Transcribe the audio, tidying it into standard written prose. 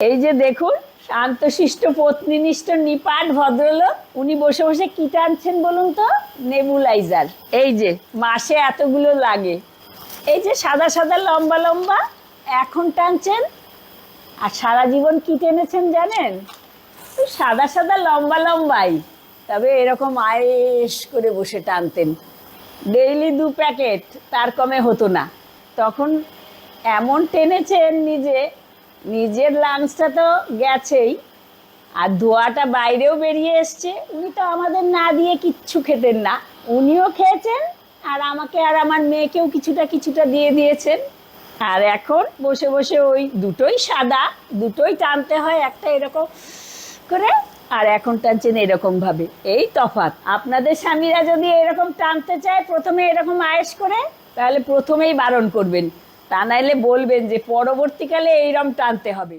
এই যে দেখুন, শান্তশিষ্ট পত্নীনিষ্ঠ নিপাট ভদ্রলোক, উনি বসে বসে কি টানছেন বলুন তো? নেবুলাইজার। এই যে মাসে এতগুলো লাগে, এই যে সাদা সাদা লম্বা লম্বা, এখন টানছেন। আর সারা জীবন কি টেনেছেন জানেন? ওই সাদা সাদা লম্বা লম্বাই, তবে এরকম আয়েস করে বসে টানতেন। ডেইলি 2 প্যাকেট, তার কমে হতো না। তখন এমন টেনেছেন, নিজের লাংসটা তো গেছেই, আর ধোঁয়াটা বাইরেও বেরিয়ে এসছে। উনি তো আমাদের না দিয়ে কিচ্ছু খেতেন না, উনিও খেয়েছেন, আর আমাকে আর আমার মেয়েকেও কিছুটা কিছুটা দিয়ে দিয়েছেন। আর এখন বসে বসে ওই দুটোই সাদা, দুটোই টানতে হয়, একটা এরকম করে, আর এখন টানছেন এরকম ভাবে। এই তফাৎ। আপনাদের স্বামীরা যদি এরকম টানতে চায় প্রথমে এরকম আয়েশ করে, তাহলে প্রথমেই বারণ করবেন, তা নাইলে বলবেন যে পরবর্তীকালে এইরকম টানতে হবে।